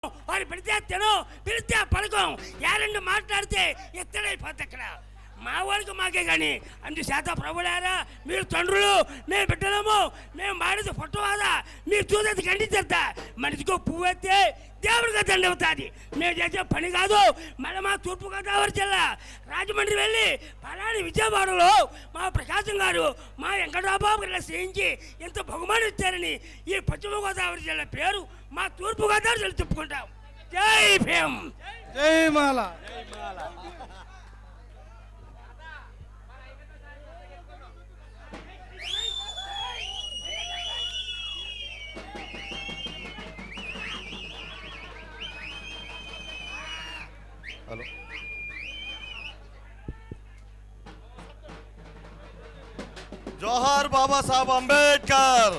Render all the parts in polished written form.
వాడు పెడితే తినం, పిలిస్తే పలకం. యారెండు మాట్లాడితే ఎత్తడైపోద్ది అక్కడ. మా వాళ్ళకి మాకే కానీ అందుచేత ప్రభులారా, మీరు తండ్రులు, మేము బిడ్డలము, మేము మాడిది పుట్టవాదా, మీరు చూసేది ఖండించేస్తా. మనిషికి పువ్వు ఎత్తే దేవుడిగా దండ అవుతుంది. మేము చేసే పని కాదు. మళ్ళీ మా తూర్పుగోదావరి జిల్లా రాజమండ్రి వెళ్ళి పలాని విజయవాడలో మా ప్రకాశం గారు మా వెంకటరాబాబు గారు చేయించి ఎంత బహుమానం ఇచ్చారని ఈ పశ్చిమ గోదావరి జిల్లా పేరు మా తూర్పుగోదావరి జిల్లా చెప్పుకుంటాం. జై భీమ్, జై మాల. హలో, జోహార్ బాబా సాహెబ్ అంబేద్కర్,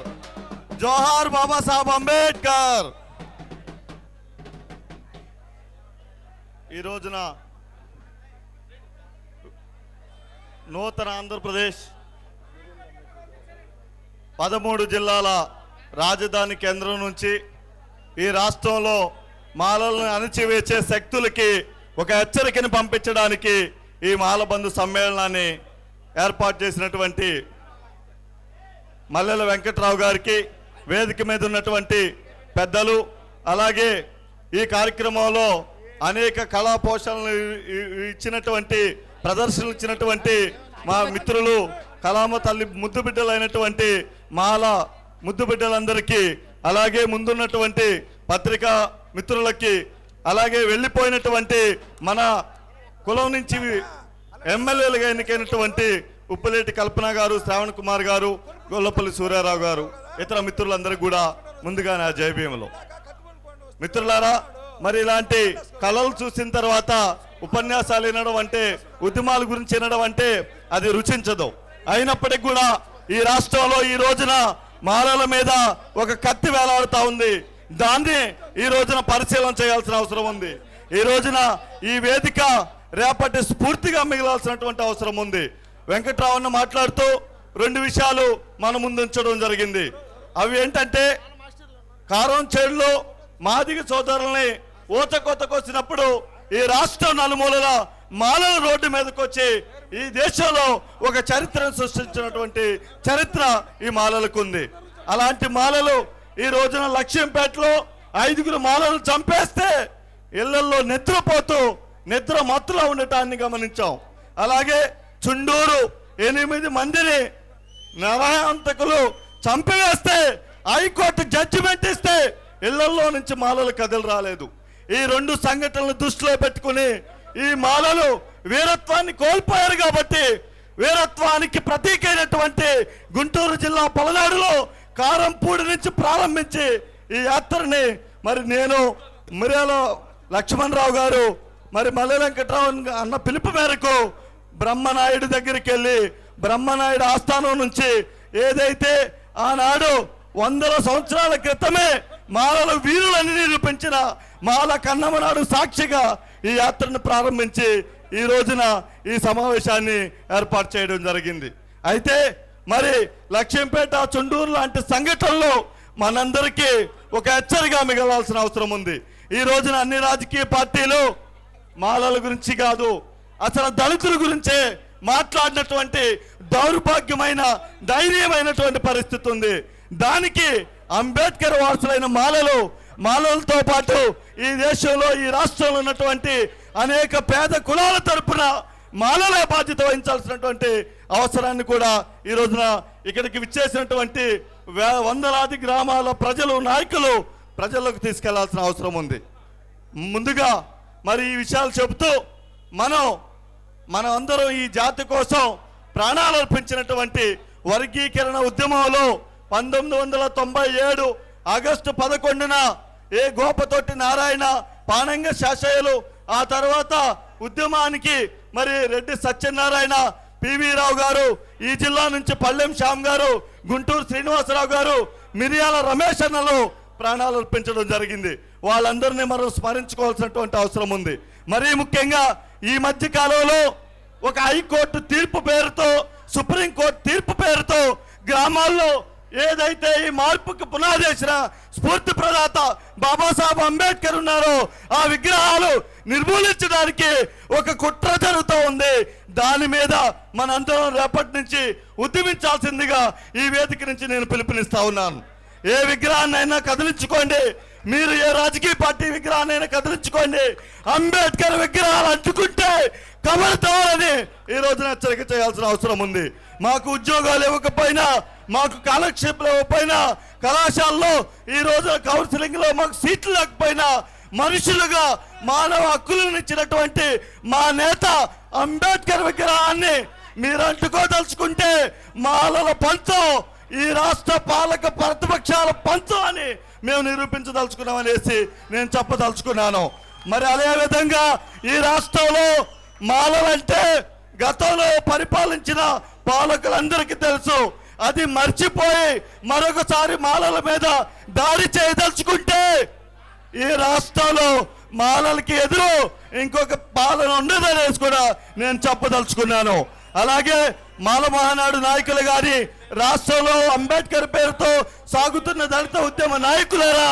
జోహార్ బాబా సాహెబ్ అంబేద్కర్. ఈ రోజున నూతన ఆంధ్రప్రదేశ్ 13 జిల్లాల రాజధాని కేంద్రం నుంచి ఈ రాష్ట్రంలో మాలలను అణచివేసే శక్తులకి ఒక హెచ్చరికను పంపించడానికి ఈ మాలబంధు సమ్మేళనాన్ని ఏర్పాటు చేసినటువంటి మల్లెల వెంకట్రావు గారికి, వేదిక మీద ఉన్నటువంటి పెద్దలు, అలాగే ఈ కార్యక్రమంలో అనేక కళా పోషణలు ఇచ్చినటువంటి, ప్రదర్శనలు ఇచ్చినటువంటి మా మిత్రులు, కళామ తల్లి ముద్దు బిడ్డలైనటువంటి మాల ముద్దు బిడ్డలందరికీ, అలాగే ముందున్నటువంటి పత్రికా మిత్రులకి, అలాగే వెళ్ళిపోయినటువంటి మన కులం నుంచి ఎమ్మెల్యేలుగా ఎన్నికైనటువంటి ఉప్పులేటి కల్పన గారు, శ్రావణ్ కుమార్ గారు, గొల్లపల్లి సూర్యారావు గారు, ఇతర మిత్రులందరికీ కూడా ముందుగా నా జయభీములు. మిత్రులారా, మరి ఇలాంటి కళలు చూసిన తర్వాత ఉపన్యాసాలు వినడం అంటే, ఉద్యమాల గురించి వినడం అంటే అది రుచించదు. అయినప్పటికీ కూడా ఈ రాష్ట్రంలో ఈ రోజున మాలల మీద ఒక కత్తి వేలాడుతూ ఉంది. దాన్ని ఈ రోజున పరిశీలన చేయాల్సిన అవసరం ఉంది. ఈ రోజున ఈ వేదిక రేపటి స్ఫూర్తిగా మిగలాల్సినటువంటి అవసరం ఉంది. వెంకట్రావు మాట్లాడుతూ 2 విషయాలు మన ముందు ఉంచడం జరిగింది. అవి ఏంటంటే, కారం చేడులో మాదిగ సోదరుల్ని ఊచకొత్తకొచ్చినప్పుడు ఈ రాష్ట్రం నలుమూలల మాలల రోడ్డు మీదకి వచ్చి ఈ దేశంలో ఒక చరిత్రను సృష్టించినటువంటి చరిత్ర ఈ మాలలకు ఉంది. అలాంటి మాలలు ఈ రోజున లక్ష్మీపేటలో 5 మాలలు చంపేస్తే ఇళ్లలో నిద్రపోతూ నిద్ర మత్తులో ఉండటాన్ని గమనించాం. అలాగే చుండూరు 8 మందిని నరహంతకులు చంపివేస్తే హైకోర్టు జడ్జిమెంట్ ఇస్తే ఇళ్లలో నుంచి మాలలు కదిలి రాలేదు. ఈ 2 సంఘటనలు దృష్టిలో పెట్టుకుని ఈ మాలలు వీరత్వాన్ని కోల్పోయారు కాబట్టి వీరత్వానికి ప్రతీకైనటువంటి గుంటూరు జిల్లా పలనాడులో కారంపూడి నుంచి ప్రారంభించి ఈ యాత్రని మరి నేను మిర్యాల లక్ష్మణరావు గారు, మరి మల్లె వెంకట్రావు అన్న పిలుపు మేరకు బ్రహ్మనాయుడు దగ్గరికి వెళ్ళి బ్రహ్మనాయుడు ఆస్థానం నుంచి ఏదైతే ఆనాడు 100 సంవత్సరాల క్రితమే మాలల వీరులని నిరూపించిన మాల కన్నమనాడు సాక్షిగా ఈ యాత్రను ప్రారంభించి ఈ రోజున ఈ సమావేశాన్ని ఏర్పాటు చేయడం జరిగింది. అయితే మరి లక్ష్మీపేట, చుండూరు లాంటి సంఘటనలు మనందరికీ ఒక హెచ్చరిక మిగలాల్సిన అవసరం ఉంది. ఈ రోజున అన్ని రాజకీయ పార్టీలు మాలల గురించి కాదు, అసలు దళితుల గురించే మాట్లాడినటువంటి దౌర్భాగ్యమైన ధైర్యమైనటువంటి పరిస్థితి ఉంది. దానికి అంబేద్కర్ వారసులైన మాలలతో పాటు ఈ దేశంలో, ఈ రాష్ట్రంలో ఉన్నటువంటి అనేక పేద కులాల తరపున మాలలే బాధ్యత వహించాల్సినటువంటి అవసరాన్ని కూడా ఈ రోజున ఇక్కడికి విచ్చేసినటువంటి వందలాది గ్రామాల ప్రజలు, నాయకులు ప్రజల్లోకి తీసుకెళ్లాల్సిన అవసరం ఉంది. ముందుగా మరి ఈ విషయాలు చెబుతూ మనం అందరం ఈ జాతి కోసం ప్రాణాలు అర్పించినటువంటి వర్గీకరణ ఉద్యమంలో 1997 ఆగస్టు 11న ఏ గోపతోటి నారాయణ, పానంగ శాషయ్యలు, ఆ తర్వాత ఉద్యమానికి మరి రెడ్డి సత్యనారాయణ, పివి రావు గారు, ఈ జిల్లా నుంచి పల్లెం శ్యామ్ గారు, గుంటూరు శ్రీనివాసరావు గారు, మిర్యాల రమేష్ అన్నలు ప్రాణాలు అర్పించడం జరిగింది. వాళ్ళందరినీ మనం స్మరించుకోవాల్సినటువంటి అవసరం ఉంది. మరీ ముఖ్యంగా ఈ మధ్య కాలంలో ఒక హైకోర్టు తీర్పు పేరుతో, సుప్రీంకోర్టు తీర్పు పేరుతో గ్రామాల్లో ఏదైతే ఈ మార్పుకు పునాదేసిన స్ఫూర్తి ప్రదాత బాబాసాహెబ్ అంబేద్కర్ ఉన్నారో ఆ విగ్రహాలు నిర్మూలించడానికి ఒక కుట్ర జరుగుతూ ఉంది. దాని మీద మనందరం రేపటి నుంచి ఉద్యమించాల్సిందిగా ఈ వేదిక నుంచి నేను పిలుపునిస్తా ఉన్నాను. ఏ విగ్రహాన్నైనా కదిలించుకోండి, మీరు ఏ రాజకీయ పార్టీ విగ్రహాన్నైనా కదిలించుకోండి. అంబేద్కర్ విగ్రహాలు అంటుకుంటే కబడతారని ఈ రోజున హెచ్చరిక చేయాల్సిన అవసరం ఉంది. మాకు ఉద్యోగాలు ఇవ్వకపోయినా, మాకు కాలక్షేపాలు ఇవ్వకపోయినా, కళాశాలలో ఈ రోజున కౌన్సిలింగ్ లో మాకు సీట్లు లేకపోయినా, మనుషులుగా మానవ హక్కులను ఇచ్చినటువంటి మా నేత అంబేద్కర్ విగ్రహాన్ని మీరు అంటుకోదలుచుకుంటే మాలల పంచం ఈ రాష్ట్ర పాలక ప్రతిపక్షాల పంచం అని మేము నిరూపించదలుచుకున్నామనేసి నేను చెప్పదలుచుకున్నాను. మరి అదే విధంగా ఈ రాష్ట్రంలో మాలలంటే గతంలో పరిపాలించిన పాలకులందరికీ తెలుసు. అది మర్చిపోయి మరొకసారి మాలల మీద దాడి చేయదలుచుకుంటే ఈ రాష్ట్రంలో మాలలకి ఎదురు ఇంకొక పాలన ఉండదనేసి కూడా నేను చెప్పదలుచుకున్నాను. అలాగే మాల మహానాడు నాయకులు గారి రాష్ట్రంలో అంబేద్కర్ పేరుతో సాగుతున్న దళిత ఉద్యమ నాయకులేరా,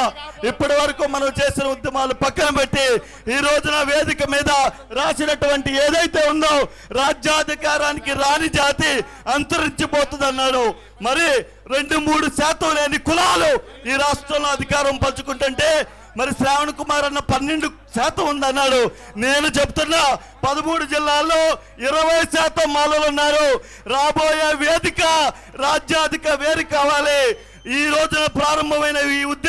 ఇప్పటి వరకు మనం చేసిన ఉద్యమాలు పక్కన పెట్టి ఈ రోజున వేదిక మీద రాసినటువంటి ఏదైతే ఉందో రాజ్యాధికారానికి రాని జాతి అంతరించిపోతుంది అన్నాడు. మరి 2-3% లేని కులాలు ఈ రాష్ట్రంలో అధికారం పంచుకుంటుంటే మరి శ్రావణ్ కుమార్ అన్న 12% ఉందన్నాడు. నేను చెప్తున్నా 13 జిల్లాల్లో 20% మాలలు ఉన్నారు. రాబోయే వేదిక రాజ్యాధిక వేదిక కావాలి. ఈ రోజున ప్రారంభమైన ఈ ఉద్యమం